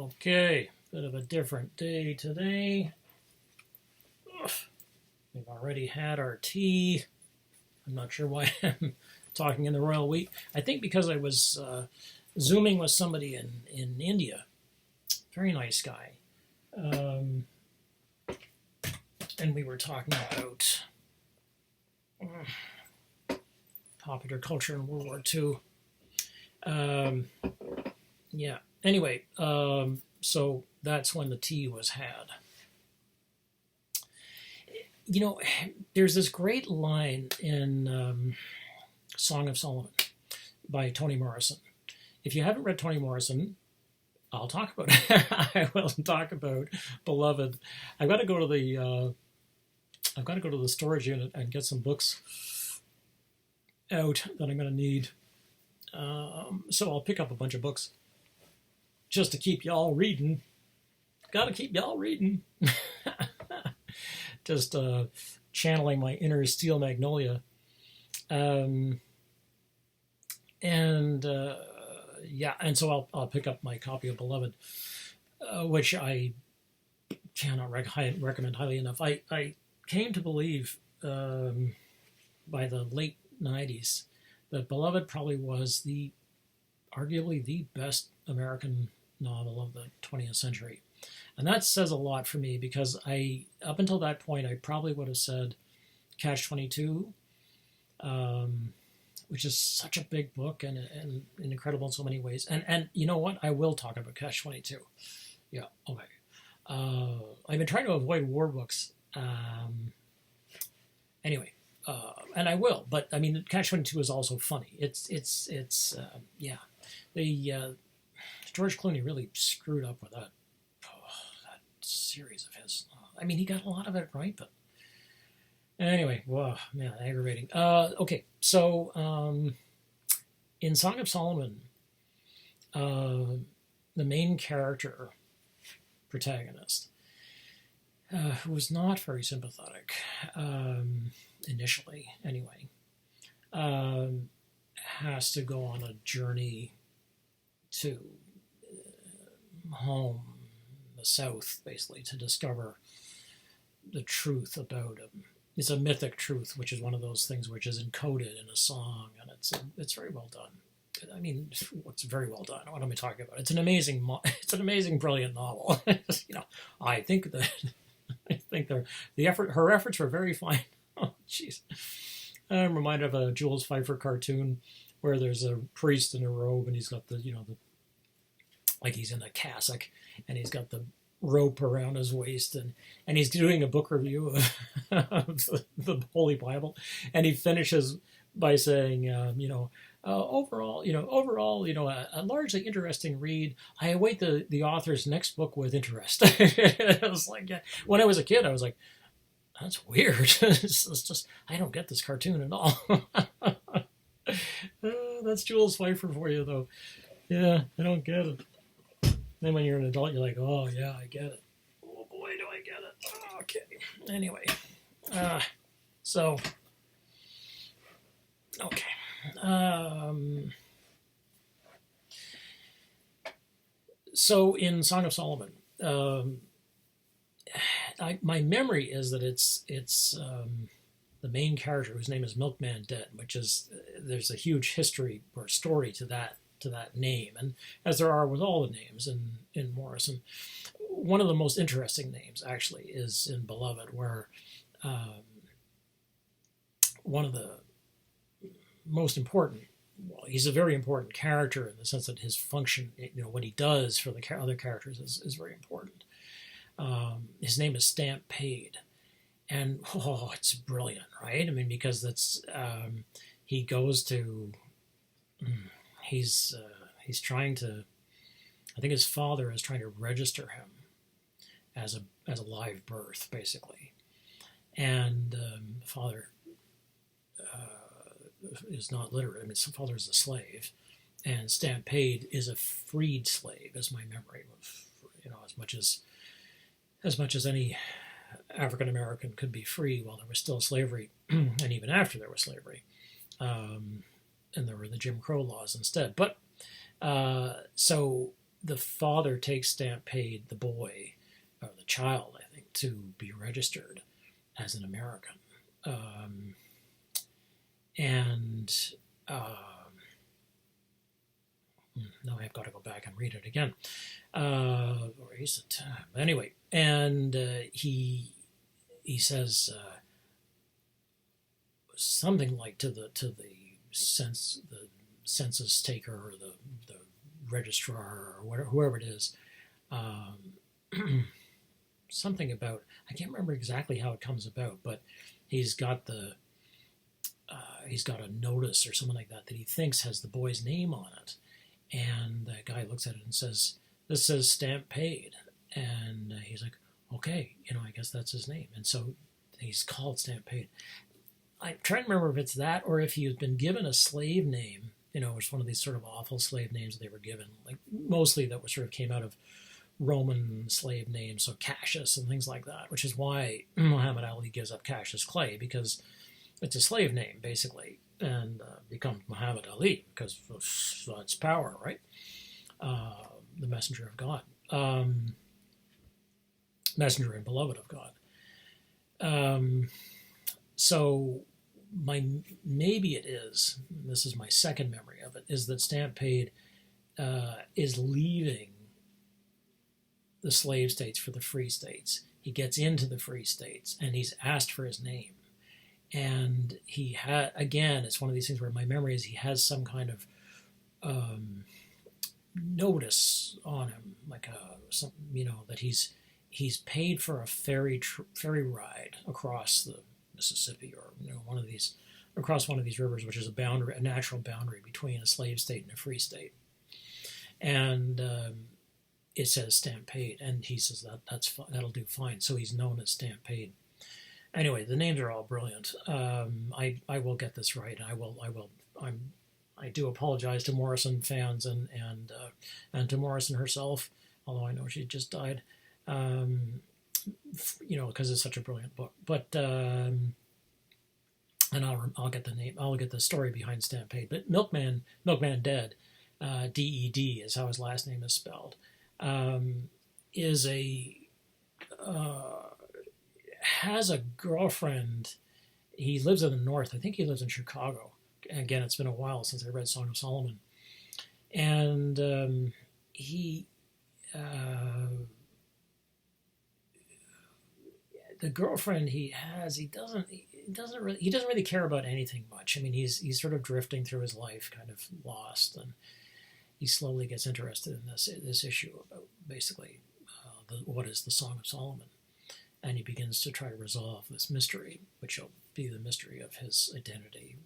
Okay, bit of a different day today. Ugh, we've already had our tea. I'm not sure why I'm talking in the royal we. I think because I was Zooming with somebody in India. Very nice guy. And we were talking about popular culture in World War II. Yeah. Anyway, so that's when the tea was had. You know, there's this great line in Song of Solomon by Toni Morrison. If you haven't read Toni Morrison, I'll talk about it. I will talk about Beloved. I've got to go to the storage unit and get some books out that I'm going to need. So I'll pick up a bunch of books just to keep y'all reading. Got to keep y'all reading. Just channeling my inner Steel Magnolia. And so I'll pick up my copy of Beloved, which I cannot recommend highly enough. I came to believe by the late 90s that Beloved probably was arguably the best American novel of the 20th century. And that says a lot for me because up until that point, I probably would have said Catch-22, which is such a big book and incredible in so many ways. And you know what? I will talk about Catch-22. Yeah, okay. I've been trying to avoid war books. Anyway, and I will. But I mean, Catch-22 is also funny. It's George Clooney really screwed up with that series of his. I mean, he got a lot of it right, but anyway, wow, man, aggravating. Okay, so in Song of Solomon, the main character, protagonist, who was not very sympathetic, initially anyway, has to go on a journey to home, the South, basically, to discover the truth about him. It's a mythic truth, which is one of those things which is encoded in a song, and it's very well done. I mean, it's very well done. What am I talking about? It's an amazing, brilliant novel. I think her efforts were very fine. Oh, jeez. I'm reminded of a Jules Pfeiffer cartoon where there's a priest in a robe and he's got like he's in a cassock and he's got the rope around his waist and he's doing a book review of the Holy Bible, and he finishes by saying, overall, a largely interesting read. I await the author's next book with interest. I was like, yeah. When I was a kid, I was like, that's weird. It's just, I don't get this cartoon at all. That's Jules Pfeiffer for you, though. Yeah, I don't get it. Then when you're an adult, you're like, oh, yeah, I get it. Oh, boy, do I get it. Okay. Anyway. Okay. So in Song of Solomon, my memory is that it's the main character, whose name is Milkman Dead, which is, there's a huge history or story to that name, and as there are with all the names in Morrison. One of the most interesting names, actually, is in Beloved, where one of the most important, well, he's a very important character in the sense that his function, what he does for the other characters is very important. His name is Stampede, and it's brilliant, right? I mean, because that's he goes to he's trying to, I think his father is trying to register him as a live birth, basically, and the father is not literate. I mean, his father is a slave, and Stampede is a freed slave, is my memory of, as much as any African American could be free while there was still slavery, and even after there was slavery. And there were the Jim Crow laws instead. But so the father takes Stampede, the boy, or the child, I think, to be registered as an American. And now I've got to go back and read it again. Or is it? Anyway, and he says something like to the census taker or the registrar or whoever it is, something about, I can't remember exactly how it comes about, but he's got a notice or something like that he thinks has the boy's name on it, and the guy looks at it and says, "This says Stampede," and he's like, "Okay, I guess that's his name," and so he's called Stampede. I'm trying to remember if it's that or if he's been given a slave name. It's one of these sort of awful slave names that they were given, like mostly that was sort of came out of Roman slave names, so Cassius and things like that, which is why Muhammad Ali gives up Cassius Clay, because it's a slave name, basically, and becomes Muhammad Ali, because that's power, right? The messenger of God. Messenger and beloved of God. So maybe it is, this is my second memory of it, is that Stampede is leaving the slave states for the free states. He gets into the free states and he's asked for his name. And he had, again, it's one of these things where my memory is he has some kind of notice on him, like that he's paid for a ferry ride across the Mississippi, or across one of these rivers, which is a natural boundary between a slave state and a free state. And it says Stampede, and he says that'll do fine. So he's known as Stampede. Anyway, the names are all brilliant. I will get this right. I do apologize to Morrison fans and to Morrison herself, although I know she just died. Because it's such a brilliant book. But and I'll get the name. I'll get the story behind Stampede. But Milkman Dead, D-E-D is how his last name is spelled. Has a girlfriend. He lives in the north. I think he lives in Chicago. Again, it's been a while since I read Song of Solomon. And the girlfriend he has, he doesn't really care about anything much. I mean, he's sort of drifting through his life, kind of lost, and he slowly gets interested in this issue about basically what is the Song of Solomon, and he begins to try to resolve this mystery, which will be the mystery of his identity.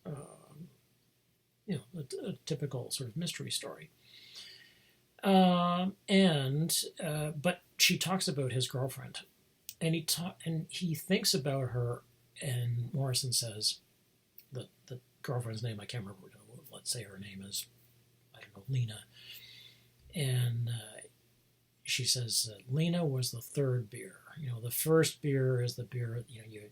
A typical sort of mystery story. But she talks about his girlfriend. And he thinks about her, and Morrison says the girlfriend's name, I can't remember, let's say her name is, I don't know, Lena. And she says Lena was the third beer. The first beer is the beer, you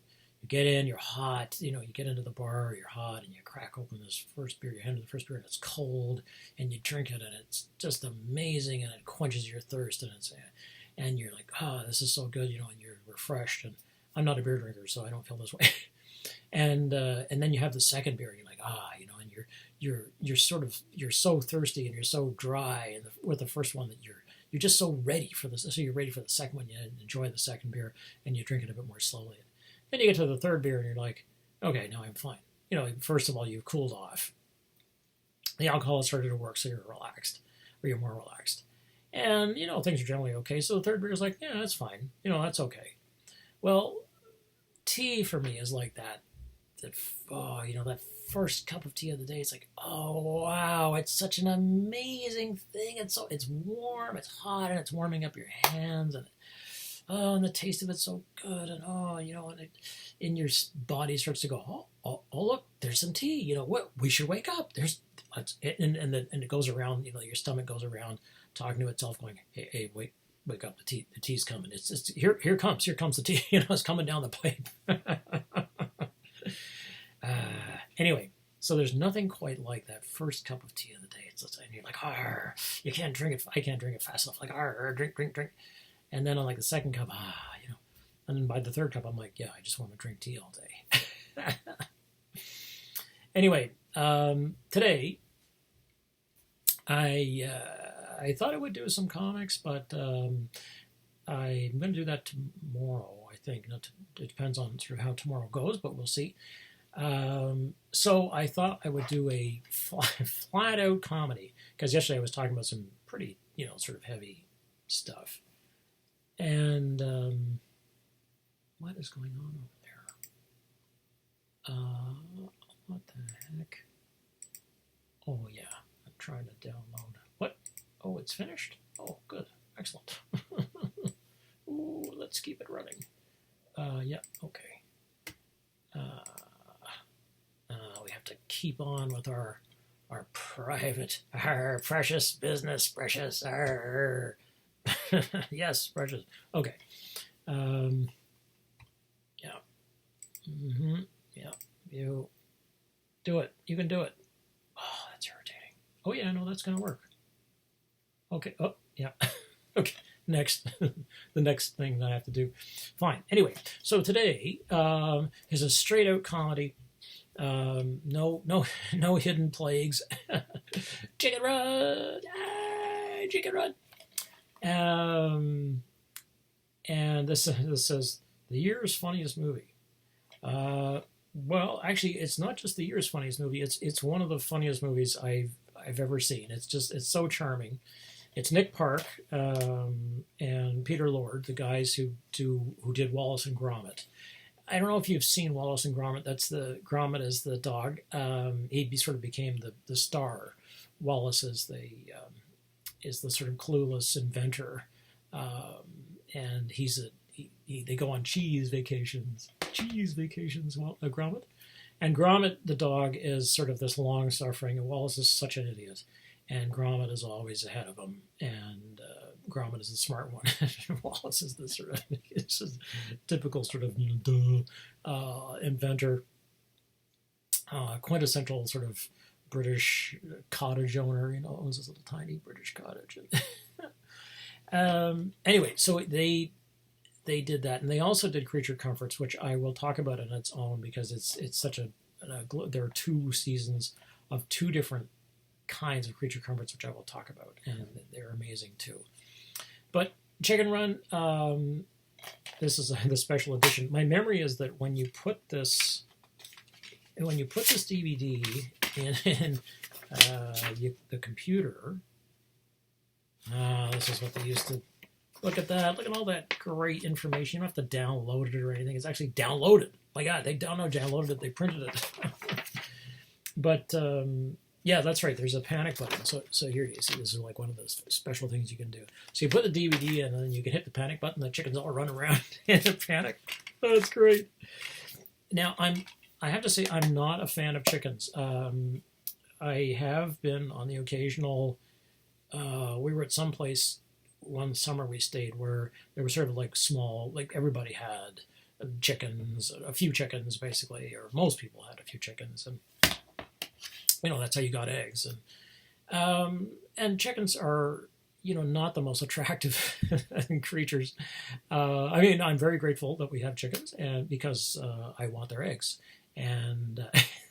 get in, you're hot, you get into the bar, you're hot, and you crack open this first beer, you hand to the first beer, and it's cold, and you drink it, and it's just amazing, and it quenches your thirst, and you're like, this is so good, and you're refreshed. And I'm not a beer drinker, so I don't feel this way. and then you have the second beer, and you're like, and you're so thirsty and you're so dry, and with the first one that you're just so ready for this. So you're ready for the second one. You enjoy the second beer, and you drink it a bit more slowly. Then you get to the third beer, and you're like, okay, now I'm fine. First of all, you've cooled off. The alcohol has started to work, so you're relaxed, or you're more relaxed. And, things are generally okay. So the third beer is like, yeah, that's fine. That's okay. Well, tea for me is like that. That first cup of tea of the day, it's like, oh, wow, it's such an amazing thing. It's warm, it's hot, and it's warming up your hands. And the taste of it's so good. And, and your body starts to go, oh, look, there's some tea. What? We should wake up. And it goes around, your stomach goes around, talking to itself, going, "Hey, wake up! The tea's coming. It's here comes the tea. It's coming down the pipe." Anyway, so there's nothing quite like that first cup of tea of the day. and you're like, "Arr, you can't drink it. I can't drink it fast enough." Like, "Arr, drink, drink, drink." And then on like the second cup, and then by the third cup, I'm like, "Yeah, I just want to drink tea all day." Anyway, today I thought I would do some comics, but I'm going to do that tomorrow. I think it depends on sort of how tomorrow goes, but we'll see. So I thought I would do a flat out comedy, because yesterday I was talking about some pretty, sort of heavy stuff. And what is going on over there? What the heck? Oh yeah, I'm trying to download. What? Oh, it's finished? Oh, good. Excellent. Ooh, let's keep it running. Yeah, okay. We have to keep on with our precious business, precious, yes, precious. Okay. Yeah. Yeah. You do it. You can do it. Oh, that's irritating. Oh yeah, no, that's gonna work. Okay. Oh, yeah. Okay. Next, the next thing that I have to do. Fine. Anyway, so today is a straight out comedy. No hidden plagues. Chicken Run, Chicken Run. And this says the year's funniest movie. Well, actually, it's not just the year's funniest movie. It's one of the funniest movies I've ever seen. It's so charming. It's Nick Park and Peter Lord, the guys who did Wallace and Gromit. I don't know if you've seen Wallace and Gromit. Gromit is the dog. He sort of became the star. Wallace is the sort of clueless inventor, and they go on cheese vacations. Gromit, and Gromit the dog is sort of this long suffering, and Wallace is such an idiot. And Gromit is always ahead of him, and Gromit is the smart one. Wallace is the sort of typical sort of inventor, quintessential sort of British cottage owner. Owns this little tiny British cottage. Anyway, so they did that, and they also did Creature Comforts, which I will talk about on its own because it's such there are 2 seasons of 2 different kinds of Creature Comforts, which I will talk about, and they're amazing too. But Chicken Run, this is the special edition. My memory is that when you put this DVD in the computer, this is what they used to. Look at that! Look at all that great information. You don't have to download it or anything. It's actually downloaded. My God, they downloaded it. They printed it. But yeah, that's right. There's a panic button. So here you see, this is like one of those special things you can do. So you put the DVD in, and then you can hit the panic button. The chickens all run around in a panic. Oh, that's great. Now I have to say I'm not a fan of chickens. I have been on the occasional. We were at some place one summer we stayed where there was sort of like small, like everybody had chickens, a few chickens basically, or most people had a few chickens, and that's how you got eggs. And chickens are, not the most attractive creatures. I mean, I'm very grateful that we have chickens, and because I want their eggs, and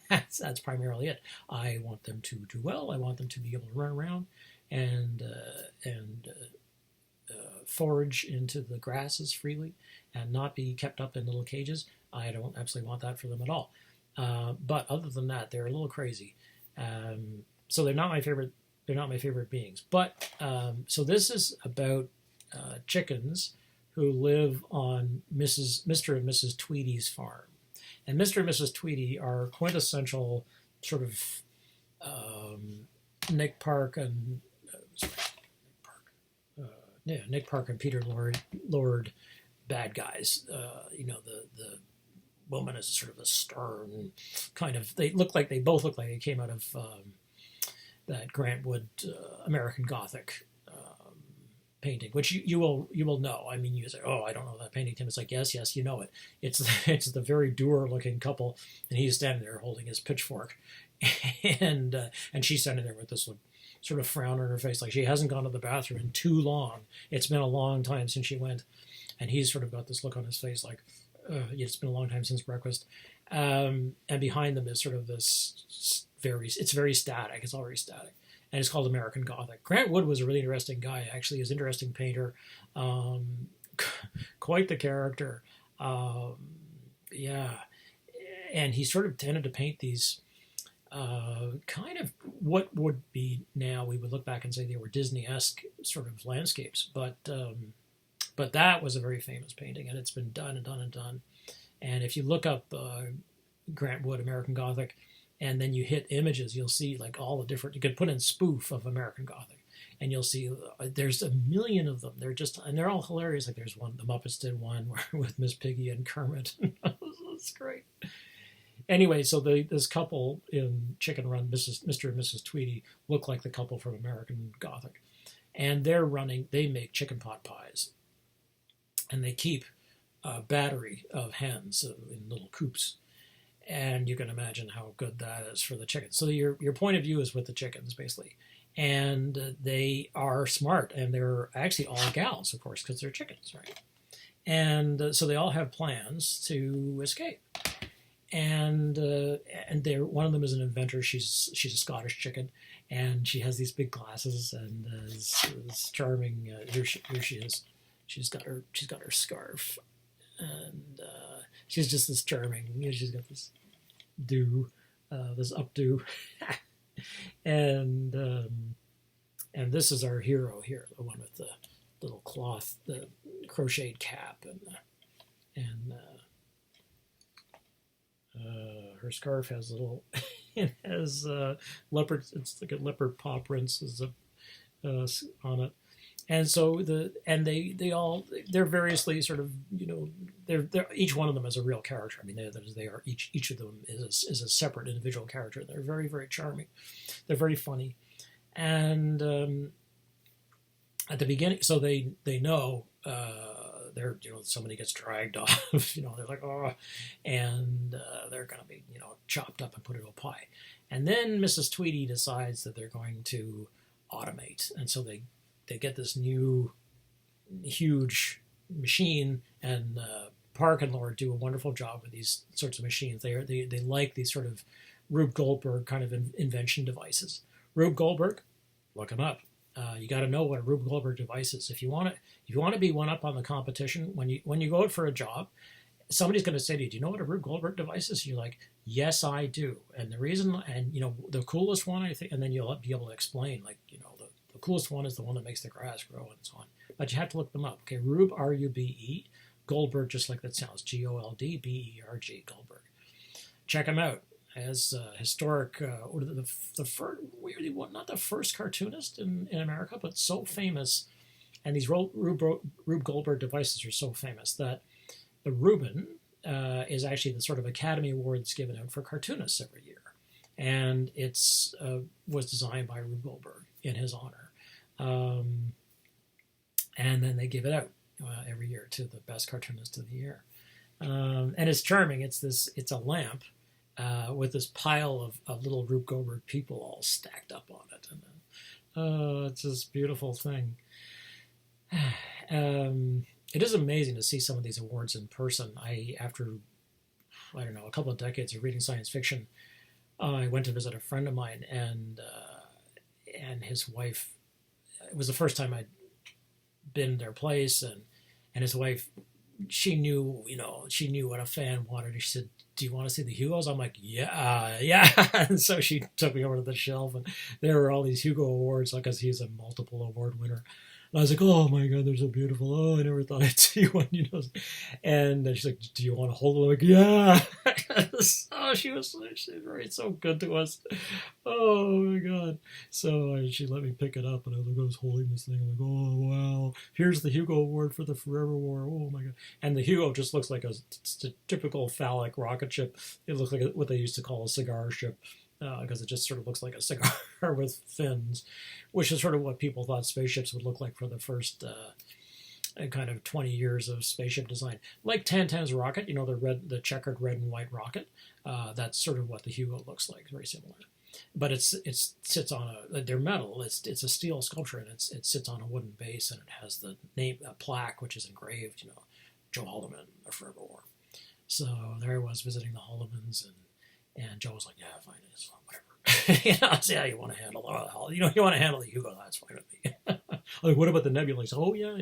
that's primarily it. I want them to do well. I want them to be able to run around and forage into the grasses freely and not be kept up in little cages. I don't absolutely want that for them at all. But other than that, they're a little crazy. So they're not my favorite. They're not my favorite beings. But so this is about chickens who live on Mr. and Mrs. Tweedy's farm, and Mr. and Mrs. Tweedy are quintessential sort of Nick Park and Nick Park and Peter Lord bad guys. The woman is sort of a stern kind of. They both look like they came out of that Grant Wood American Gothic painting, which you will know. I mean, you say, "Oh, I don't know that painting, Tim." It's like, yes, you know it. It's the very dour looking couple, and he's standing there holding his pitchfork, and she's standing there with this sort of frown on her face, like she hasn't gone to the bathroom in too long. It's been a long time since she went, and he's sort of got this look on his face, like it's been a long time since breakfast. And behind them is sort of this it's very static. It's all very static, and it's called American Gothic. Grant Wood was a really interesting guy, actually. He's an interesting painter, quite the character. Yeah, and he sort of tended to paint these kind of what would be now, we would look back and say they were Disney-esque sort of landscapes, but that was a very famous painting, and it's been done and done and done. And if you look up Grant Wood American Gothic, and then you hit images, you'll see like all the different. You could put in spoof of American Gothic, and you'll see there's a million of them. They're all hilarious. Like there's one, the Muppets did one with Miss Piggy and Kermit. It's great. Anyway, so this couple in Chicken Run, Mr. and Mrs. Tweedy, look like the couple from American Gothic. And they make chicken pot pies. And they keep a battery of hens in little coops. And you can imagine how good that is for the chickens. So your point of view is with the chickens, basically. And they are smart. And they're actually all gals, of course, because they're chickens, right? And so they all have plans to escape. And they're, one of them is an inventor. She's a Scottish chicken, and she has these big glasses and is charming. Here she is. She's got her scarf, and she's just this charming. She's got this this updo, and this is our hero here, the one with the little cloth, the crocheted cap, and her scarf has little, it has leopard. It's like a leopard paw prints on it, and so they're variously sort of, they're each one of them is a real character. I mean, they are each of them is a separate individual character. They're very, very charming. They're very funny, and at the beginning, so they know. Somebody gets dragged off, they're like, oh, and they're going to be, chopped up and put into a pie. And then Mrs. Tweedy decides that they're going to automate. And so they get this new huge machine, and Park and Lord do a wonderful job with these sorts of machines. They like these sort of Rube Goldberg kind of invention devices. Rube Goldberg, look him up. You got to know what a Rube Goldberg device is. If you want to be one up on the competition, when you go out for a job, somebody's going to say to you, "Do you know what a Rube Goldberg device is?" You're like, "Yes, I do." And the reason, and the coolest one, I think, and then you'll be able to explain, like, the coolest one is the one that makes the grass grow and so on. But you have to look them up. Okay, Rube, R-U-B-E, Goldberg, just like that sounds, G-O-L-D-B-E-R-G, Goldberg. Check them out. As historic, the first, weirdly, not the first cartoonist in America, but so famous, and these Rube Goldberg devices are so famous that the Reuben is actually the sort of Academy Award that's given out for cartoonists every year, and it's was designed by Rube Goldberg in his honor, and then they give it out every year to the best cartoonist of the year, and it's charming. It's a lamp. With this pile of little Rube Goldberg people all stacked up on it. And it's this beautiful thing. It is amazing to see some of these awards in person. After a couple of decades of reading science fiction, I went to visit a friend of mine, and his wife. It was the first time I'd been to their place, and his wife, she knew what a fan wanted. She said, "Do you want to see the Hugos?" I'm like, yeah. And so she took me over to the shelf, and there were all these Hugo Awards, because he's a multiple award winner. And I was like, "Oh my God, they're so beautiful. Oh, I never thought I'd see one, And she's like, "Do you want to hold it?" I'm like, "Yeah." Oh, she was so good to us. Oh my God. So she let me pick it up, and I was holding this thing. I'm like, "Oh wow, here's the Hugo Award for the Forever War." Oh my God. And the Hugo just looks like a typical phallic rocket ship. It looks like what they used to call a cigar ship. Because it just sort of looks like a cigar with fins, which is sort of what people thought spaceships would look like for the first kind of 20 years of spaceship design. Like Tintin's rocket, the checkered red and white rocket. That's sort of what the Hugo looks like, very similar. but it sits on they're metal. It's a steel sculpture, and it sits on a wooden base, and it has the name a plaque which is engraved. Joe Haldeman, a forever war. So there I was visiting the Hallemans, and Joe was like, yeah, fine, it's whatever. See how you want to handle it. You want to handle the Hugo, that's fine with me. Like, what about the nebulas? Oh yeah,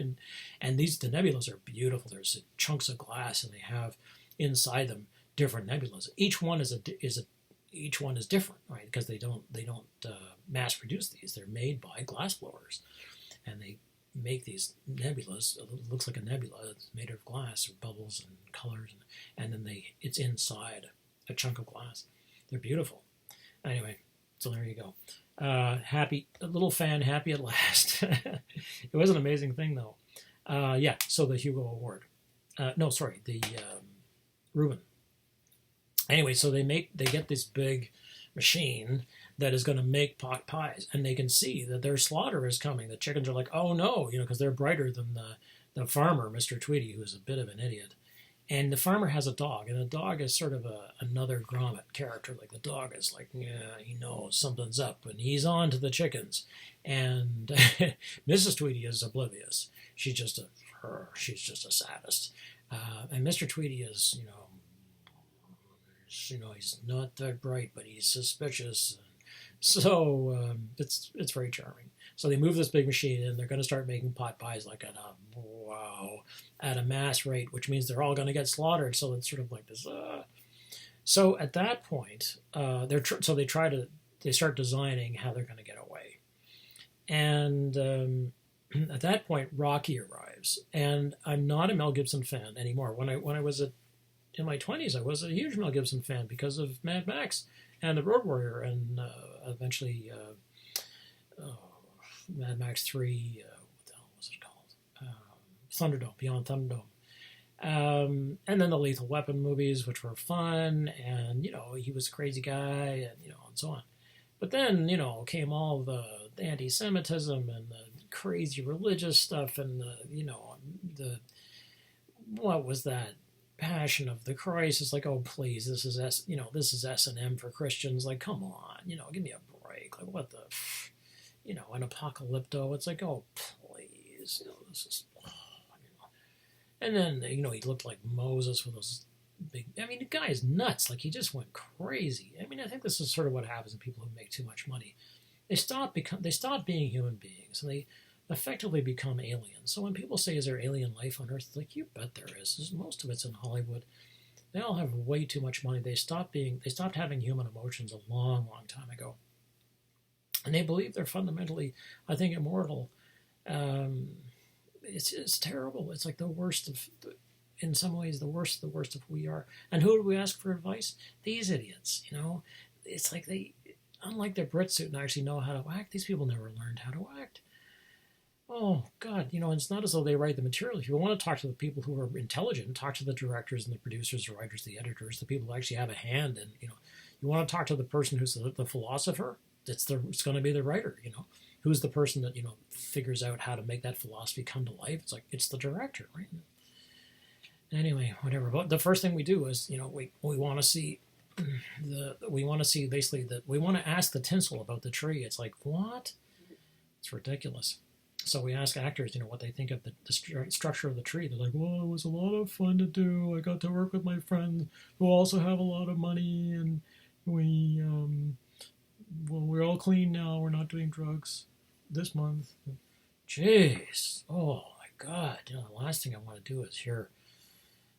and the nebulas are beautiful. There's chunks of glass, and they have inside them different nebulas. Each one is different, right? Because they don't mass produce these. They're made by glassblowers, and they make these nebulas. It looks like a nebula. It's made of glass or bubbles and colors, and then it's inside a chunk of glass. They're beautiful. Anyway, so there you go. Happy, a little fan, happy at last. It was an amazing thing, though. So the Hugo Award. The Reuben. Anyway, so they get this big machine that is going to make pot pies, and they can see that their slaughter is coming. The chickens are like, oh no, because they're brighter than the farmer, Mr. Tweedy, who's a bit of an idiot. And the farmer has a dog, and the dog is sort of another Gromit character. Like, the dog is like, yeah, he knows something's up, and he's on to the chickens. And Mrs. Tweedy is oblivious. She's just a sadist. And Mr. Tweedy is, he's not that bright, but he's suspicious. So it's very charming. So they move this big machine in. They're going to start making pot pies at a mass rate, which means they're all going to get slaughtered. So it's sort of like this. So at that point, they start designing how they're going to get away. And at that point, Rocky arrives, and I'm not a Mel Gibson fan anymore. When I was in my 20s, I was a huge Mel Gibson fan because of Mad Max and The Road Warrior, and eventually Mad Max 3, what the hell was it called? Thunderdome, Beyond Thunderdome. And then the Lethal Weapon movies, which were fun, and, he was a crazy guy, and, and so on. But then, came all the anti-Semitism and the crazy religious stuff, and what was that? Passion of the Christ. Is like, oh please, this is S&M for Christians. Like, come on, give me a break. Like, what the, an Apocalypto. It's like, oh please, this is, And then he looked like Moses with those big. I mean, the guy is nuts. Like, he just went crazy. I mean, I think this is sort of what happens to people who make too much money. They stop being human beings, and they effectively become aliens. So when people say, is there alien life on Earth? It's like, you bet there is. Most of it's in Hollywood. They all have way too much money. They stopped having human emotions a long, long time ago. And they believe they're fundamentally, I think, immortal. It's terrible. It's like the worst of, in some ways, the worst of who we are. And who do we ask for advice? These idiots, It's like unlike their Brit suit and actually know how to act, these people never learned how to act. Oh, God, it's not as though they write the material. If you want to talk to the people who are intelligent, talk to the directors and the producers, the writers, the editors, the people who actually have a hand. And, you want to talk to the person who's the philosopher, it's going to be the writer, Who's the person that, figures out how to make that philosophy come to life? It's the director, right? Anyway, whatever. But the first thing we do is, we want to see we want to ask the tinsel about the tree. It's like, what? It's ridiculous. So we ask actors, what they think of the structure of the tree. They're like, well, it was a lot of fun to do. I got to work with my friends who also have a lot of money, and we're all clean now. We're not doing drugs this month. Jeez. Oh, my God. The last thing I want to do is hear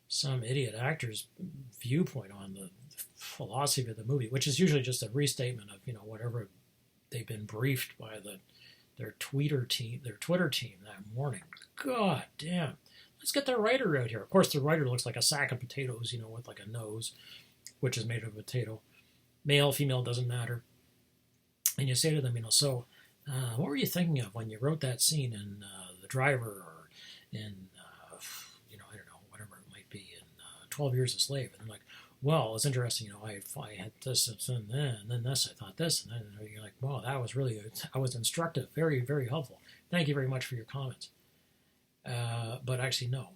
some idiot actor's viewpoint on the philosophy of the movie, which is usually just a restatement of, whatever they've been briefed by their Twitter team that morning. God damn. Let's get the writer out here. Of course, the writer looks like a sack of potatoes, with like a nose, which is made of a potato. Male, female, doesn't matter. And you say to them, what were you thinking of when you wrote that scene in The Driver, or in, I don't know, whatever it might be, in 12 Years a Slave? And they're like, well, it's interesting, I had this, and then this, I thought this, and then you're like, wow, that was really good. I was instructive, very, very helpful. Thank you very much for your comments. But actually, no,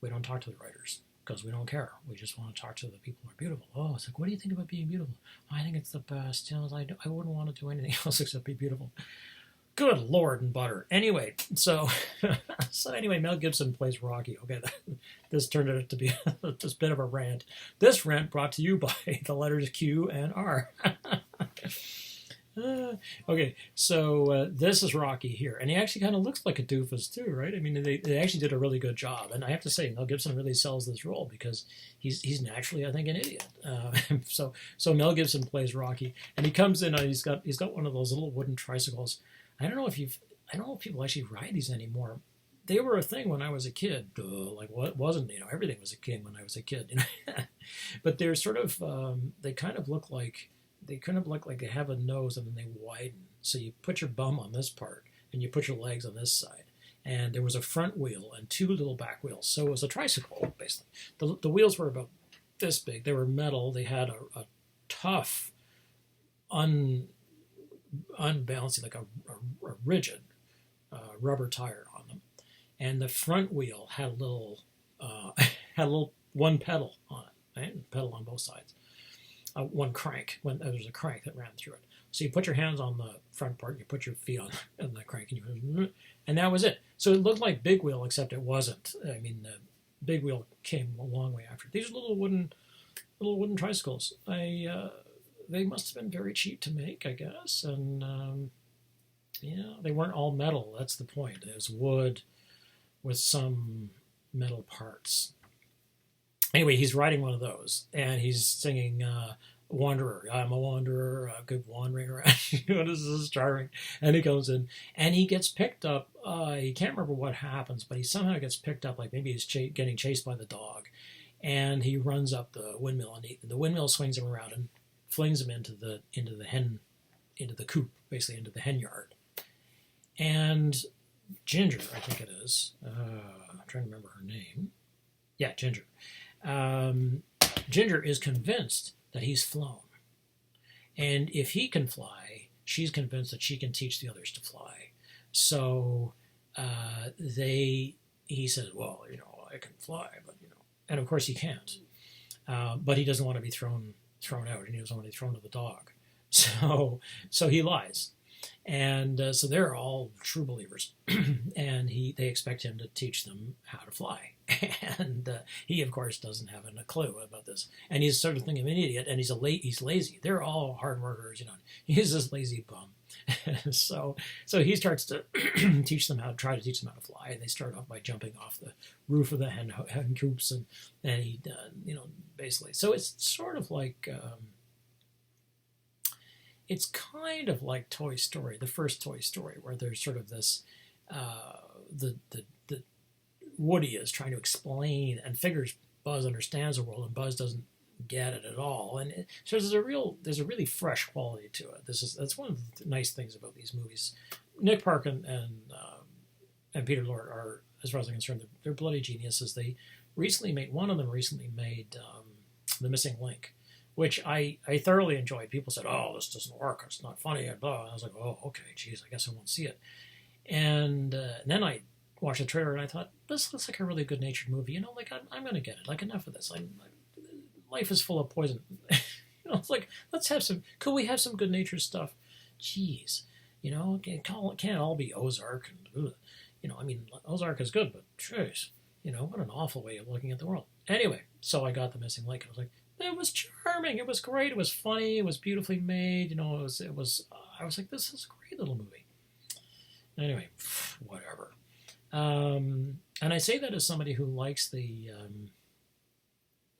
we don't talk to the writers. because we don't care. We just want to talk to the people who are beautiful. Oh, it's like, what do you think about being beautiful? I think it's the best. You know, I wouldn't want to do anything else except be beautiful. Good Lord and butter. Anyway, so anyway, Mel Gibson plays Rocky. Okay, this turned out to be this bit of a rant. This rant brought to you by the letters Q and R. Okay, so this is Rocky here, and he actually kind of looks like a doofus too, right? I mean, they actually did a really good job, and I have to say, Mel Gibson really sells this role because he's naturally, I think, an idiot. So Mel Gibson plays Rocky, and he comes in, and he's got one of those little wooden tricycles. I don't know if people actually ride these anymore. They were a thing when I was a kid. Like what wasn't? You know, everything was a king when I was a kid. You know, but they're sort of they kind of look like they have a nose and then they widen. So you put your bum on this part and you put your legs on this side. And there was a front wheel and two little back wheels. So it was a tricycle basically. The wheels were about this big. They were metal. They had a tough, unbalancing, like a rigid rubber tire on them, and the front wheel had a little one pedal on it, right? Pedal on both sides, one crank. When there was a crank that ran through it, so you put your hands on the front part, and you put your feet on the crank, and that was it. So it looked like Big Wheel, except it wasn't. I mean, the Big Wheel came a long way after. These are little wooden tricycles. They must have been very cheap to make, I guess, and they weren't all metal. That's the point. It was wood with some metal parts. Anyway, he's riding one of those, and he's singing "Wanderer." I'm a wanderer, a good wandering around. This is charming. And he comes in, and he gets picked up. He can't remember what happens, but he somehow gets picked up. Like maybe he's getting chased by the dog, and he runs up the windmill, and the windmill swings him around and flings him into the coop, basically into the hen yard. And Ginger, I think it is. I'm trying to remember her name. Yeah, Ginger. Ginger is convinced that he's flown, and if he can fly, she's convinced that she can teach the others to fly. So he says, "Well, I can fly, but and of course he can't. But he doesn't want to be thrown out, and he doesn't want to be thrown to the dog. So he lies, and so they're all true believers, and they expect him to teach them how to fly, and he of course doesn't have a clue about this, and he's sort of thinking of an idiot, and he's lazy. They're all hard workers, He's this lazy bum. So he starts to try to teach them how to fly, and they start off by jumping off the roof of the hen coops, and he basically. So it's sort of like it's kind of like Toy Story, the first Toy Story, where there's sort of this the Woody is trying to explain and figures Buzz understands the world, and Buzz doesn't get it at all, and so there's a really fresh quality to it. That's one of the nice things about these movies. Nick Park and Peter Lorre are, as far as I'm concerned, they're bloody geniuses. They recently made The Missing Link, which I thoroughly enjoyed. People said, "Oh, this doesn't work. It's not funny." And blah. And I was like, "Oh, okay, geez, I guess I won't see it." And then I watched the trailer and I thought, "This looks like a really good-natured movie. Like I'm going to get it. Like enough of this. Life is full of poison." It's like, could we have some good-natured stuff? Jeez, it can't all be Ozark. And, Ozark is good, but jeez, what an awful way of looking at the world. Anyway, so I got The Missing Link, and I was like, it was charming, it was great, it was funny, it was beautifully made, it was, I was like, this is a great little movie. Anyway, whatever. And I say that as somebody who likes the,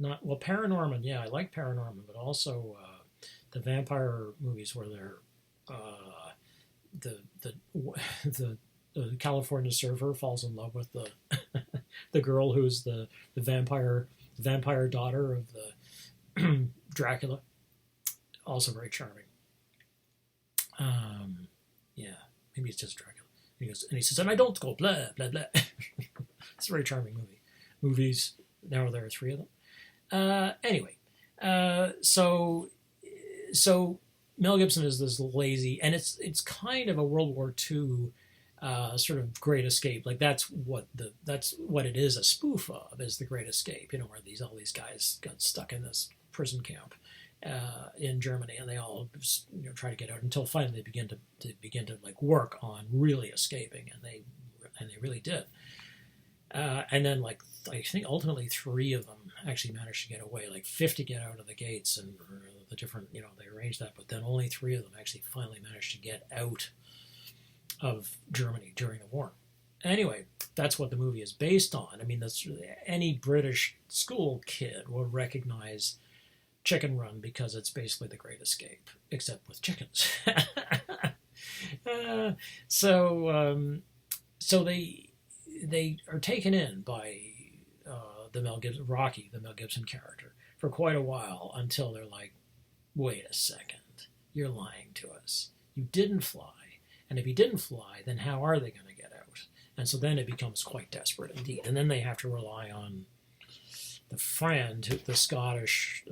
Paranorman, yeah, I like Paranorman, but also the vampire movies where they're, the California surfer falls in love with the the girl who's the vampire daughter of the Dracula. Also very charming. Yeah, maybe it's just Dracula. And he says, "And I don't go blah blah blah." It's a very charming movie. Movies. Now there are 3 of them. Anyway, so Mel Gibson is this lazy, and it's kind of a World War II sort of Great Escape. Like that's what it is, a spoof of, is the Great Escape. You know, where all these guys got stuck in this prison camp in Germany, and they all try to get out until finally they begin to like work on really escaping, and they really did. And then, like, I think ultimately 3 of them actually managed to get away. Like 50 get out of the gates, and the different, they arranged that. But then only 3 of them actually finally managed to get out of Germany during the war. Anyway, that's what the movie is based on. I mean, any British school kid will recognize Chicken Run because it's basically the Great Escape, except with chickens. So they are taken in by Rocky, the Mel Gibson character, for quite a while until they're like, wait a second, you're lying to us. You didn't fly. And if you didn't fly, then how are they going to get out? And so then it becomes quite desperate indeed. And then they have to rely on the friend, the Scottish,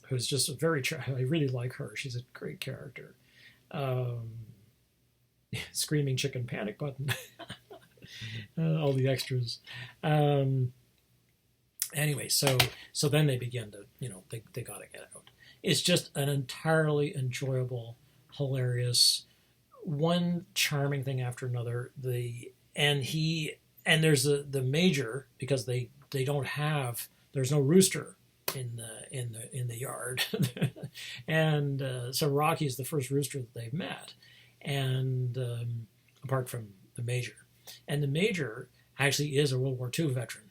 who's just I really like her. She's a great character. Screaming Chicken Panic Button. All the extras. Anyway, so then they begin to, they got to get out. It's just an entirely enjoyable, hilarious, one charming thing after another. And there's the major, because they don't have, there's no rooster in the yard, and so Rocky's the first rooster that they've met, and apart from the major, and the major actually is a World War II veteran,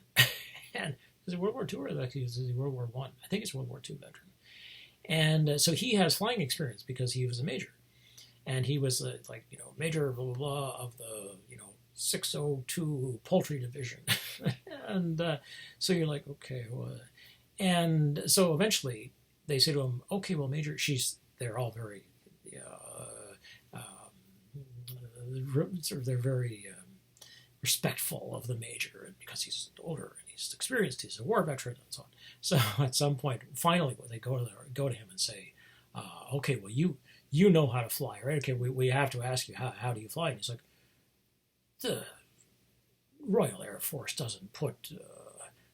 and is it World War II or actually is it World War I? I think it's World War II veteran, and so he has flying experience because he was a major, and he was major blah blah blah of the 602 Poultry Division, and so you're like, okay, well, and so eventually they say to him, okay, well, Major, they're all very they're very respectful of the Major because he's older and he's experienced, he's a war veteran and so on. So at some point, finally, when they go to him and say, okay, well, you know how to fly, right? Okay, we have to ask you, how do you fly? And he's like, the Royal Air Force doesn't put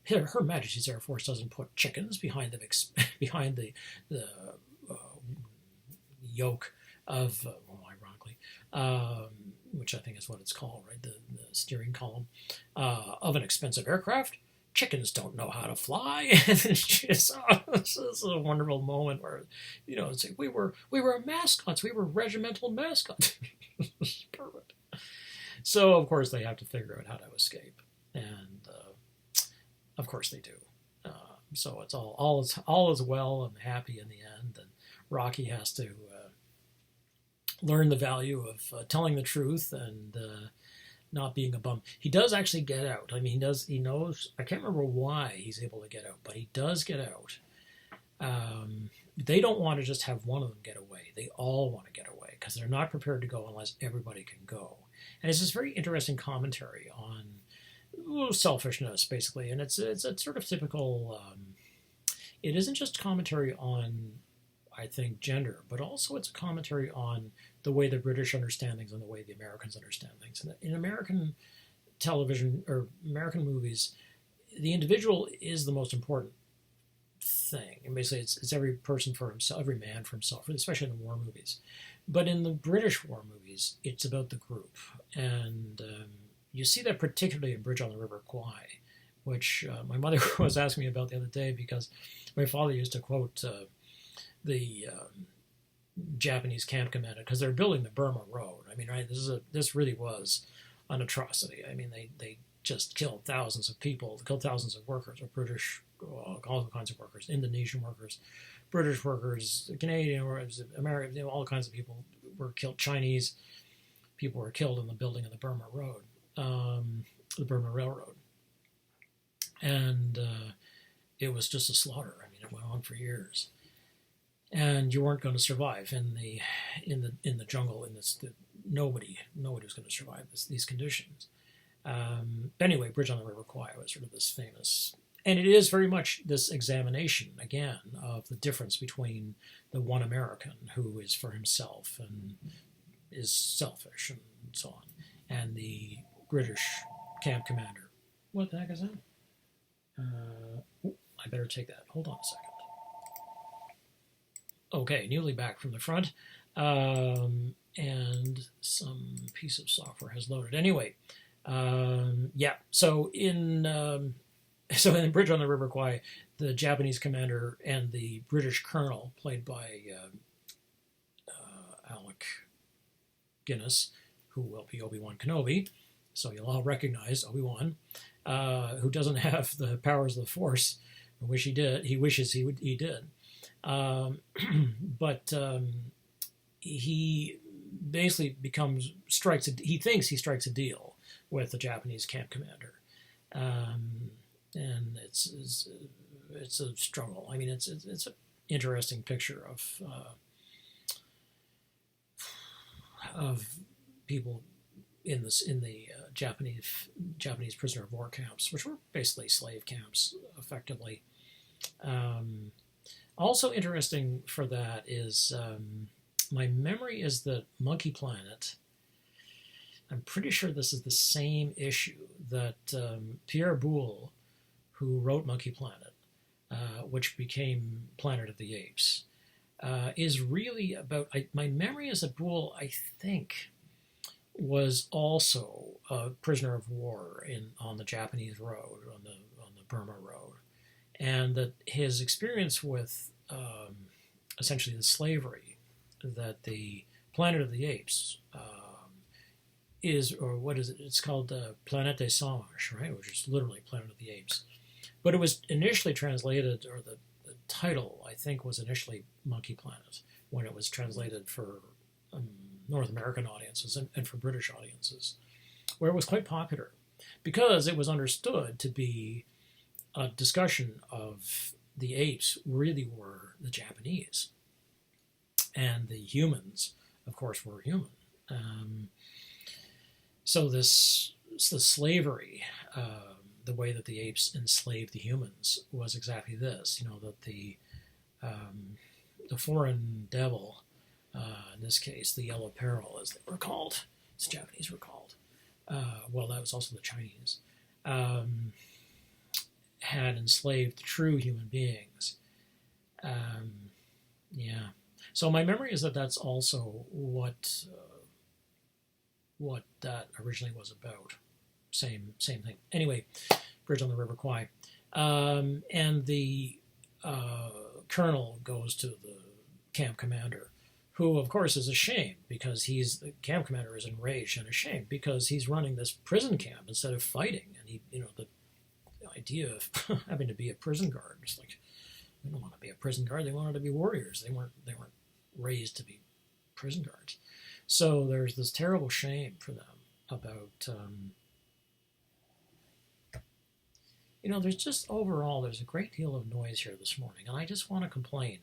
Her Majesty's Air Force doesn't put chickens behind the yoke of, ironically, which I think is what it's called, right? The steering column of an expensive aircraft. Chickens don't know how to fly. It's just this is a wonderful moment where, it's like we were mascots, we were regimental mascots. It's perfect. So of course they have to figure out how to escape, and of course they do. So it's all is well and happy in the end, and Rocky has to learn the value of telling the truth and not being a bum. He does actually get out. I mean, he knows. I can't remember why he's able to get out, but he does get out. They don't want to just have one of them get away. They all want to get away because they're not prepared to go unless everybody can go. And it's this very interesting commentary on selfishness, basically. And it's a sort of typical. It isn't just commentary on, I think, gender, but also it's a commentary on the way the British understand things and the way the Americans understand things. And in American television or American movies, the individual is the most important thing. And basically, it's every person for himself, every man for himself, especially in the war movies. But in the British war movies, it's about the group. And you see that particularly in Bridge on the River Kwai, which my mother was asking me about the other day because my father used to quote the Japanese camp commander because they're building the Burma Road. I mean, right? This really was an atrocity. I mean, they just killed thousands of people, killed thousands of workers, or British, all kinds of workers, Indonesian workers, British workers, Canadian workers, American, all kinds of people were killed. Chinese people were killed in the building of the Burma Road, the Burma Railroad, and it was just a slaughter. I mean, it went on for years. And you weren't going to survive in the jungle. Nobody was going to survive these conditions. Anyway, Bridge on the River Kwai was sort of this famous, and it is very much this examination again of the difference between the one American who is for himself and is selfish and so on. And the British camp commander, what the heck is that? I better take that. Hold on a second. Okay, newly back from the front. And some piece of software has loaded. Anyway, yeah. So in Bridge on the River Kwai, the Japanese commander and the British colonel, played by Alec Guinness, who will be Obi-Wan Kenobi, so you'll all recognize Obi-Wan, who doesn't have the powers of the Force. I wish he did. He wishes he did. But he basically he thinks he strikes a deal with the Japanese camp commander. And it's a struggle. I mean, it's an interesting picture of people in the Japanese prisoner of war camps, which were basically slave camps, effectively. Also interesting for that is my memory is that Monkey Planet. I'm pretty sure this is the same issue that Pierre Boulle, who wrote Monkey Planet, which became Planet of the Apes, is really about. My memory is that Boulle, I think, was also a prisoner of war on the Japanese road, on the Burma road, and that his experience with essentially the slavery that the Planet of the Apes is, or what is it? It's called Planète des Singes, right? Which is literally Planet of the Apes. But it was initially translated, or the title, I think, was initially Monkey Planet when it was translated for North American audiences and for British audiences, where it was quite popular because it was understood to be a discussion of the apes really were the Japanese, and the humans, of course, were human. So the slavery, the way that the apes enslaved the humans was exactly this. That the foreign devil, in this case, the Yellow Peril, as they were called, as the Japanese were called. Well, that was also the Chinese. Had enslaved true human beings. Yeah. So my memory is that that's also what that originally was about. Same thing. Anyway, Bridge on the River Kwai. And the colonel goes to the camp commander, who, of course, is ashamed because the camp commander is enraged and ashamed because he's running this prison camp instead of fighting. And the idea of having to be a prison guard, it's like, they don't want to be a prison guard. They wanted to be warriors. They weren't raised to be prison guards. So there's this terrible shame for them about, there's just overall, there's a great deal of noise here this morning, and I just want to complain.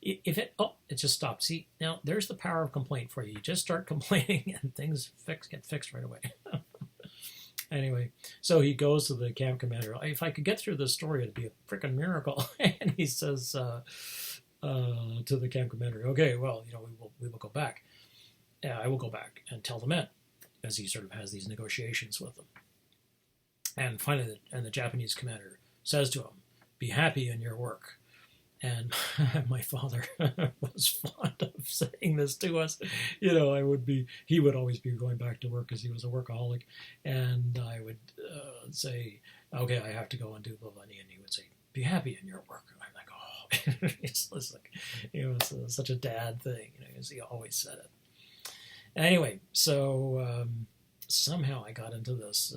It just stopped. See, now there's the power of complaint for you. You just start complaining and things get fixed right away. Anyway, so he goes to the camp commander. If I could get through this story, it'd be a freaking miracle. And he says to the camp commander, "Okay, well, we will go back. Yeah, I will go back and tell the men," as he sort of has these negotiations with them. And finally, the Japanese commander says to him, "Be happy in your work." And my father was fond of saying this to us. He would always be going back to work because he was a workaholic. And I would say, "Okay, I have to go and do Bhavani." And he would say, "Be happy in your work." And I'm like, oh, it's like, it's such a dad thing. He always said it. Anyway, so somehow I got into this.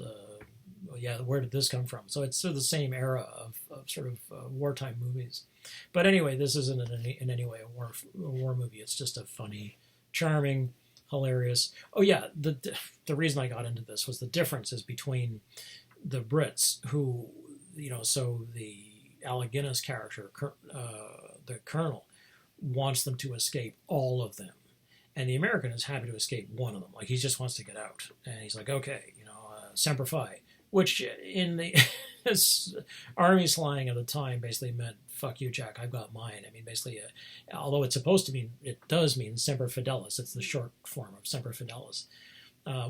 Where did this come from? So it's sort of the same era of sort of wartime movies. But anyway, this isn't in any way a war movie. It's just a funny, charming, hilarious. Oh yeah, the reason I got into this was the differences between the Brits, who, so the Alec Guinness character, the Colonel, wants them to escape all of them. And the American is happy to escape one of them. Like, he just wants to get out. And he's like, okay, Semper Fi. which in the army slang at the time basically meant "fuck you, Jack, I've got mine." I mean, basically, although it's supposed to mean, it does mean "semper fidelis." It's the short form of "semper fidelis,"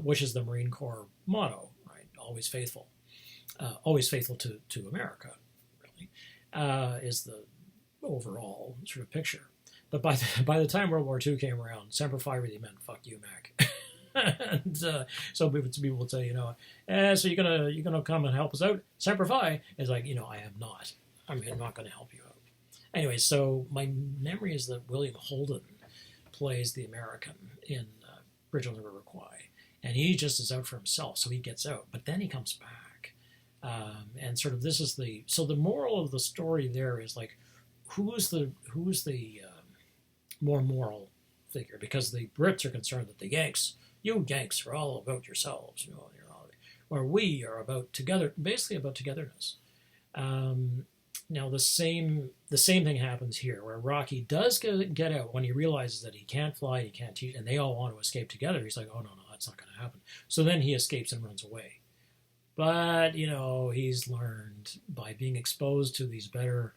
which is the Marine Corps motto, right? Always faithful to America. Really, is the overall sort of picture. But by the time World War II came around, Semper Fi really meant "fuck you, Mac." And so people would say, so you're gonna come and help us out? Semper Fi is like, I am not. I'm not going to help you out. Anyway, so my memory is that William Holden plays the American in Bridge on the River Kwai, and he just is out for himself, so he gets out, but then he comes back, and sort of this is the moral of the story there is like, who is the more moral figure, because the Brits are concerned that the Yanks. You Yanks are all about yourselves, where we are basically about togetherness. Now the same thing happens here, where Rocky does get out when he realizes that he can't fly, he can't teach, and they all want to escape together. He's like, oh no, that's not going to happen. So then he escapes and runs away. But he's learned by being exposed to these better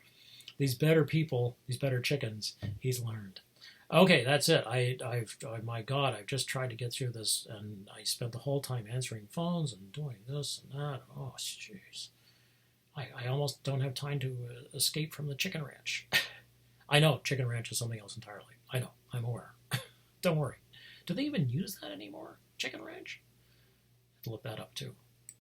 people, these better chickens. He's learned. Okay, that's it. My God, I've just tried to get through this, and I spent the whole time answering phones and doing this and that. Oh, jeez. I almost don't have time to escape from the chicken ranch. I know, chicken ranch is something else entirely. I know, I'm aware. Don't worry. Do they even use that anymore? Chicken ranch? I have to look that up, too.